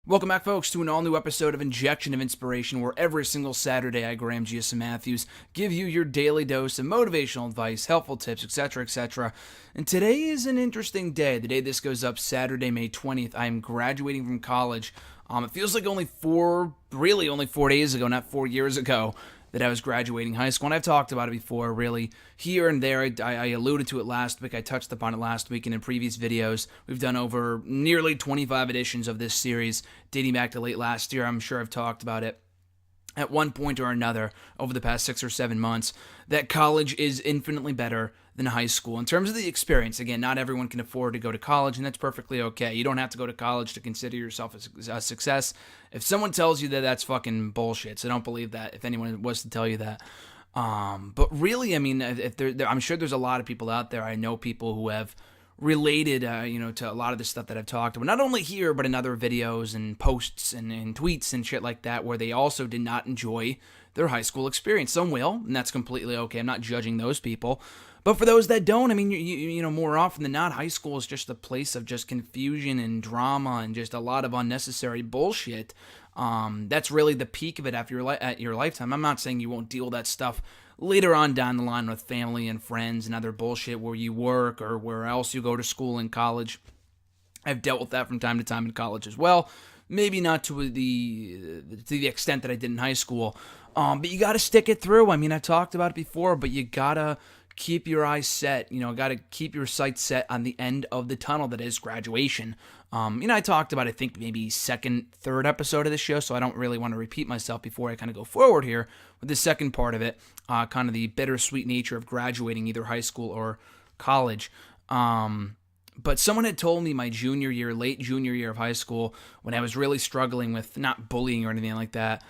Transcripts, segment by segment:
Welcome back, folks, to an all-new episode of Injection of Inspiration, where every single Saturday I, Graham G.S. Matthews, give you your daily dose of motivational advice, helpful tips, etc., etc. And today is an interesting day. The day this goes up, Saturday, May 20th, I am graduating from college. It feels like only 4 days ago, not 4 years ago, that I was graduating high school. And I've talked about it before, really, here and there. I alluded to it last week. I touched upon it last week and in previous videos. We've done over nearly 25 editions of this series dating back to late last year. I'm sure I've talked about it at one point or another over the past 6 or 7 months, that college is infinitely better than high school in terms of the experience. Again, not everyone can afford to go to college, and that's perfectly okay. You don't have to go to college to consider yourself a success. If someone tells you that, that's fucking bullshit, so don't believe that if anyone was to tell you that. But really, I mean, I'm sure there's a lot of people out there. I know people who have related, to a lot of the stuff that I've talked about, not only here, but in other videos and posts and tweets and shit like that, where they also did not enjoy their high school experience. Some will, and that's completely okay. I'm not judging those people. But for those that don't, I mean, you know, more often than not, high school is just a place of just confusion and drama and just a lot of unnecessary bullshit. That's really the peak of it after at your lifetime. I'm not saying you won't deal with that stuff later on down the line with family and friends and other bullshit where you work or where else you go to school in college. I've dealt with that from time to time in college as well. Maybe not to the extent that I did in high school. But you got to stick it through. I mean, I've talked about it before, but you got to keep your eyes set. You know, got to keep your sights set on the end of the tunnel that is graduation. I talked about, I think, maybe third episode of this show, so I don't really want to repeat myself before I kind of go forward here with the second part of it, kind of the bittersweet nature of graduating either high school or college. But someone had told me my late junior year of high school, when I was really struggling with not bullying or anything like that,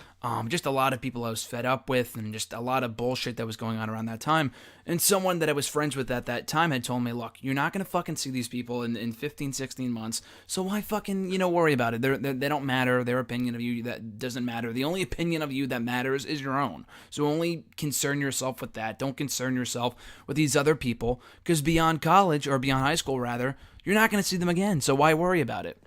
just a lot of people I was fed up with and just a lot of bullshit that was going on around that time. And someone that I was friends with at that time had told me, look, you're not going to fucking see these people in 15, 16 months, so why fucking, worry about it? They don't matter. Their opinion of you, that doesn't matter. The only opinion of you that matters is your own. So only concern yourself with that. Don't concern yourself with these other people, because beyond college, or beyond high school rather, you're not going to see them again, so why worry about it?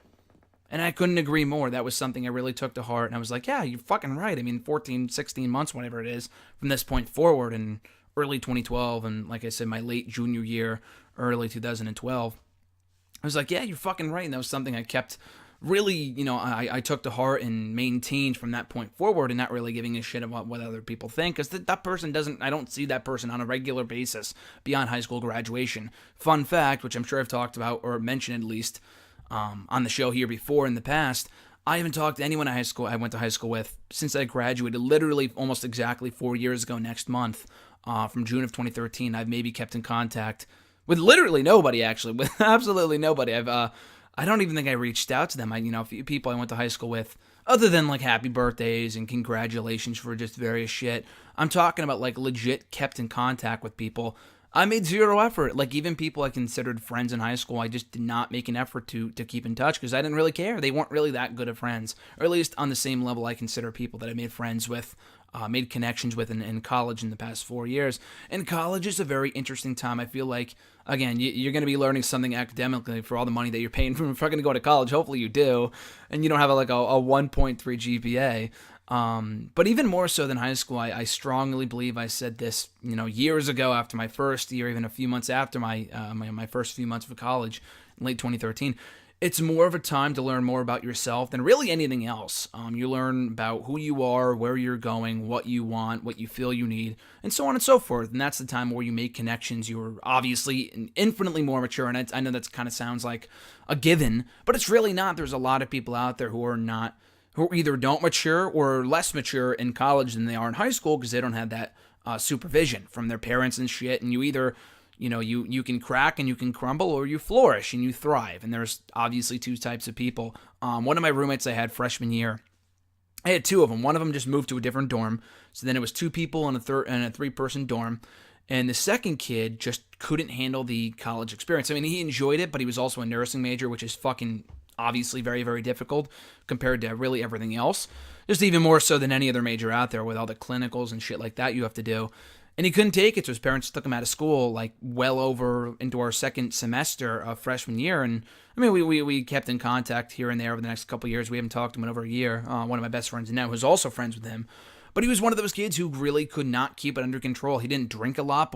And I couldn't agree more. That was something I really took to heart. And I was like, yeah, you're fucking right. I mean, 14, 16 months, whatever it is, from this point forward in early 2012, and like I said, my late junior year, early 2012, I was like, yeah, you're fucking right. And that was something I kept really, I took to heart and maintained from that point forward, and not really giving a shit about what other people think, because that person I don't see that person on a regular basis beyond high school graduation. Fun fact, which I'm sure I've talked about, or mentioned at least, on the show here before in the past, I haven't talked to anyone I went to high school with since I graduated, literally almost exactly 4 years ago next month, from June of 2013. I've maybe kept in contact with literally nobody, actually, with absolutely nobody. I don't even think I reached out to them. A few people I went to high school with, other than like happy birthdays and congratulations for just various shit. I'm talking about like legit kept in contact with people. I made zero effort. Like, even people I considered friends in high school, I just did not make an effort to keep in touch, because I didn't really care. They weren't really that good of friends, or at least on the same level I consider people that I made friends with, made connections with in college in the past 4 years. And college is a very interesting time. I feel like, again, you're going to be learning something academically for all the money that you're paying for going to go to college. Hopefully you do, and you don't have a 1.3 GPA. But even more so than high school, I strongly believe I said this, years ago after my first year, even a few months after my first few months of college, in late 2013. It's more of a time to learn more about yourself than really anything else. You learn about who you are, where you're going, what you want, what you feel you need, and so on and so forth. And that's the time where you make connections. You're obviously infinitely more mature, and I know that kind of sounds like a given, but it's really not. There's a lot of people out there who either don't mature or less mature in college than they are in high school, because they don't have that supervision from their parents and shit. And you either, you can crack and you can crumble, or you flourish and you thrive. And there's obviously two types of people. One of my roommates I had freshman year, I had two of them. One of them just moved to a different dorm. So then it was 2 people in a 3-person dorm. And the second kid just couldn't handle the college experience. I mean, he enjoyed it, but he was also a nursing major, which is fucking obviously very, very difficult compared to really everything else. Just even more so than any other major out there, with all the clinicals and shit like that you have to do. And he couldn't take it, so his parents took him out of school, like, well over into our second semester of freshman year. And, I mean, we kept in contact here and there over the next couple of years. We haven't talked to him in over a year. One of my best friends now, who's also friends with him. But he was one of those kids who really could not keep it under control. He didn't drink a lot,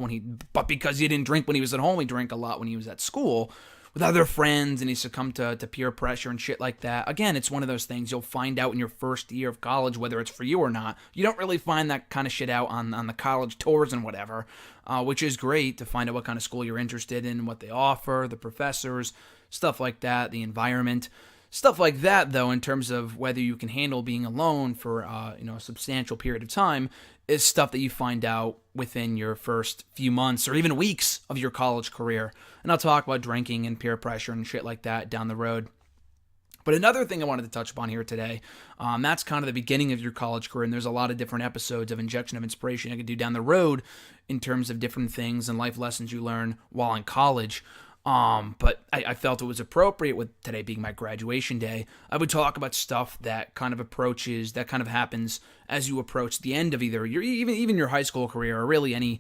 but because he didn't drink when he was at home, he drank a lot when he was at school with other friends, and he succumbed to peer pressure and shit like that. Again, it's one of those things you'll find out in your first year of college, whether it's for you or not. You don't really find that kind of shit out on the college tours and whatever, which is great to find out what kind of school you're interested in, what they offer, the professors, stuff like that, the environment. Stuff like that, though, in terms of whether you can handle being alone for a substantial period of time, is stuff that you find out within your first few months or even weeks of your college career. And I'll talk about drinking and peer pressure and shit like that down the road. But another thing I wanted to touch upon here today, that's kind of the beginning of your college career, and there's a lot of different episodes of Injection of Inspiration I could do down the road in terms of different things and life lessons you learn while in college. But I felt it was appropriate, with today being my graduation day, I would talk about stuff that kind of happens as you approach the end of either even your high school career, or really any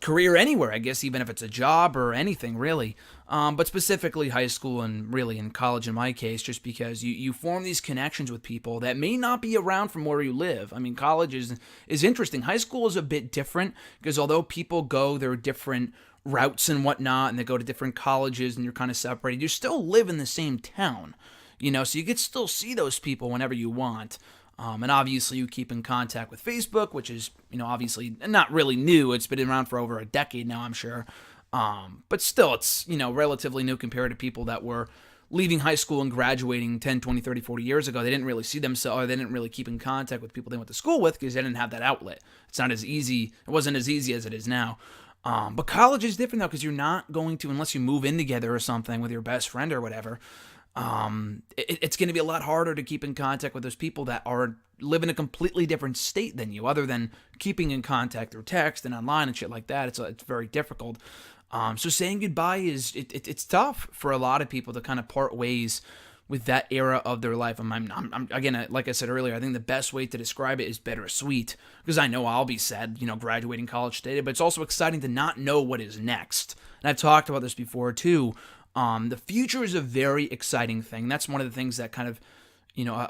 career anywhere, I guess, even if it's a job or anything really. But specifically high school, and really in college in my case, just because you form these connections with people that may not be around from where you live. I mean, college is interesting. High school is a bit different, because although people go their different routes and whatnot, and they go to different colleges and you're kind of separated, you still live in the same town, so you could still see those people whenever you want. And obviously you keep in contact with Facebook, which is, obviously not really new. It's been around for over a decade now, I'm sure. But still, it's, relatively new compared to people that were leaving high school and graduating 10, 20, 30, 40 years ago. They didn't really see themselves, or they didn't really keep in contact with people they went to school with, because they didn't have that outlet. It's not as easy. It wasn't as easy as it is now. But college is different, though, because you're not going to, unless you move in together or something with your best friend or whatever, it's going to be a lot harder to keep in contact with those people that live in a completely different state than you, other than keeping in contact through text and online and shit like that. It's very difficult. So saying goodbye it's tough for a lot of people to kind of part ways with that era of their life. I'm again, like I said earlier, I think the best way to describe it is bittersweet, because I know I'll be sad, graduating college today, but it's also exciting to not know what is next. And I've talked about this before too. The future is a very exciting thing. That's one of the things that kind of,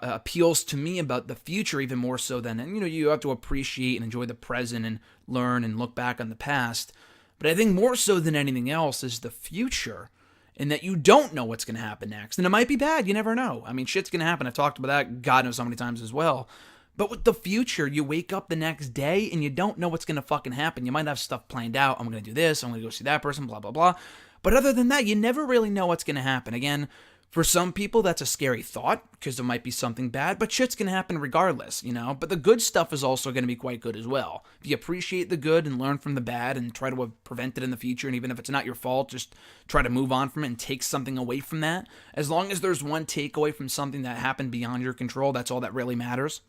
appeals to me about the future, even more so than, you have to appreciate and enjoy the present and learn and look back on the past. But I think more so than anything else is the future, in that you don't know what's going to happen next. And it might be bad. You never know. I mean, shit's going to happen. I've talked about that God knows how many times as well. But with the future, you wake up the next day and you don't know what's going to fucking happen. You might have stuff planned out. I'm going to do this. I'm going to go see that person, blah, blah, blah. But other than that, you never really know what's going to happen. Again, for some people, that's a scary thought, because there might be something bad, but shit's going to happen regardless, But the good stuff is also going to be quite good as well. If you appreciate the good and learn from the bad and try to prevent it in the future, and even if it's not your fault, just try to move on from it and take something away from that. As long as there's one takeaway from something that happened beyond your control, that's all that really matters.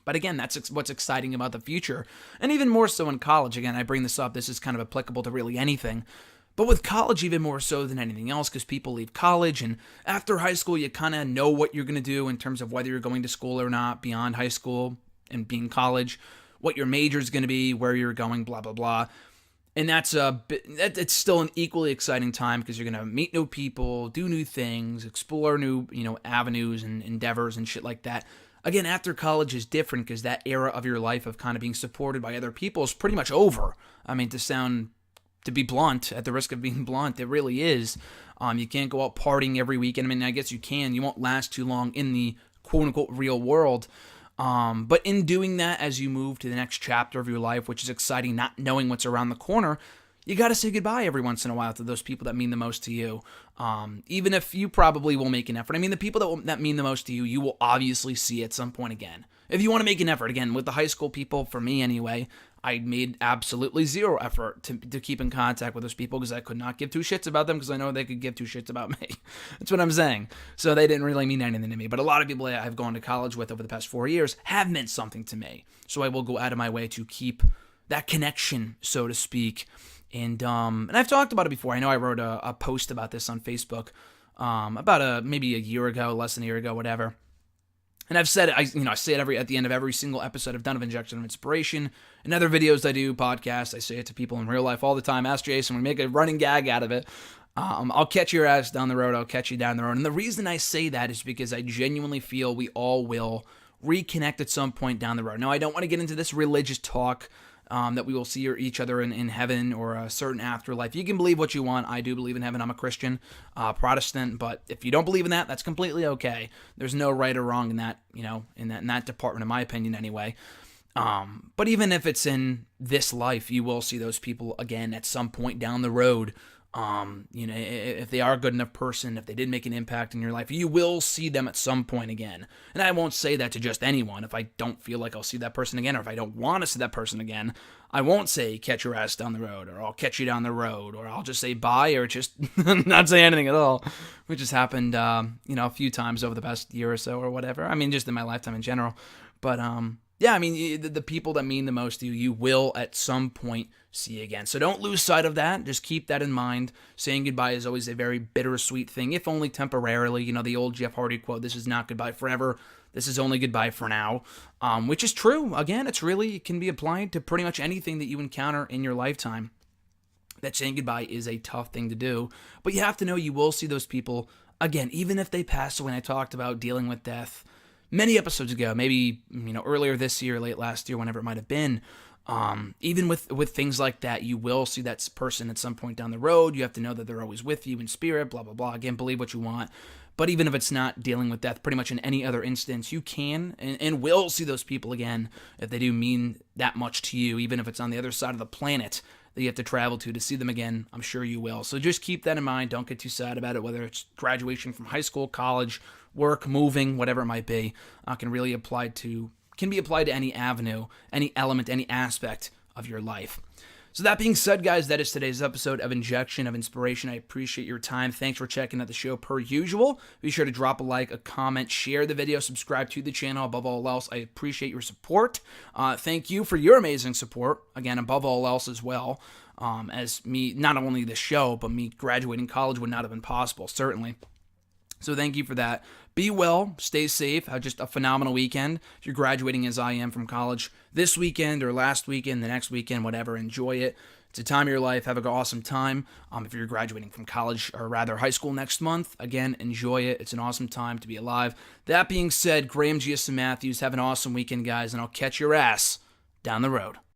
But again, that's what's exciting about the future. And even more so in college. Again, I bring this up. This is kind of applicable to really anything. But with college, even more so than anything else, because people leave college, and after high school, you kind of know what you're going to do in terms of whether you're going to school or not beyond high school and being college, what your major is going to be, where you're going, blah, blah, blah. And it's still an equally exciting time, because you're going to meet new people, do new things, explore new, avenues and endeavors and shit like that. Again, after college is different, because that era of your life of kind of being supported by other people is pretty much over. I mean, to be blunt, at the risk of being blunt, it really is. You can't go out partying every weekend. I mean, I guess you can. You won't last too long in the quote-unquote real world. But in doing that, as you move to the next chapter of your life, which is exciting, not knowing what's around the corner, you got to say goodbye every once in a while to those people that mean the most to you. Even if you probably will make an effort. I mean, the people that mean the most to you, you will obviously see at some point again. If you want to make an effort, again, with the high school people, for me anyway, I made absolutely zero effort to keep in contact with those people, because I could not give two shits about them, because I know they could give two shits about me. That's what I'm saying. So they didn't really mean anything to me. But a lot of people I've gone to college with over the past 4 years have meant something to me. So I will go out of my way to keep that connection, so to speak. And I've talked about it before. I know I wrote a post about this on Facebook about maybe a year ago, less than a year ago, whatever. And I've said it, I say it at the end of every single episode I've done of Injection of Inspiration. In other videos I do, podcasts, I say it to people in real life all the time. Ask Jason, we make a running gag out of it. I'll catch your ass down the road, I'll catch you down the road. And the reason I say that is because I genuinely feel we all will reconnect at some point down the road. Now, I don't want to get into this religious talk that we will see each other in heaven or a certain afterlife. You can believe what you want. I do believe in heaven. I'm a Christian, Protestant, but if you don't believe in that, that's completely okay. There's no right or wrong in that, in that department, in my opinion, anyway. But even if it's in this life, you will see those people again at some point down the road. If they are a good enough person, if they did make an impact in your life, you will see them at some point again. And I won't say that to just anyone. If I don't feel like I'll see that person again, or if I don't want to see that person again, I won't say catch your ass down the road, or I'll catch you down the road, or I'll just say bye, or just not say anything at all, which has happened, a few times over the past year or so, or whatever. I mean, just in my lifetime in general. But, yeah, I mean, the people that mean the most to you, you will at some point see again. So don't lose sight of that. Just keep that in mind. Saying goodbye is always a very bittersweet thing, if only temporarily. The old Jeff Hardy quote, this is not goodbye forever. This is only goodbye for now, which is true. Again, it can be applied to pretty much anything that you encounter in your lifetime. That saying goodbye is a tough thing to do. But you have to know you will see those people again, even if they pass away. And I talked about dealing with death many episodes ago, maybe earlier this year, late last year, whenever it might have been. Even with things like that, you will see that person at some point down the road. You have to know that they're always with you in spirit, blah, blah, blah. Again, believe what you want. But even if it's not dealing with death, pretty much in any other instance, you can and will see those people again if they do mean that much to you, even if it's on the other side of the planet that you have to travel to see them again. I'm sure you will. So just keep that in mind. Don't get too sad about it, whether it's graduation from high school, college, work, moving, whatever it might be. Can be applied to any avenue, any element, any aspect of your life. So that being said, guys, that is today's episode of Injection of Inspiration. I appreciate your time. Thanks for checking out the show per usual. Be sure to drop a like, a comment, share the video, subscribe to the channel. Above all else, I appreciate your support. Thank you for your amazing support. Again, above all else as well, as me, not only the show, but me graduating college would not have been possible, certainly. So thank you for that. Be well, stay safe, have just a phenomenal weekend. If you're graduating as I am from college this weekend or last weekend, the next weekend, whatever, enjoy it. It's a time of your life. Have an awesome time. If you're graduating from college, or rather high school next month, again, enjoy it. It's an awesome time to be alive. That being said, Graham G.S. Matthews, have an awesome weekend, guys, and I'll catch your ass down the road.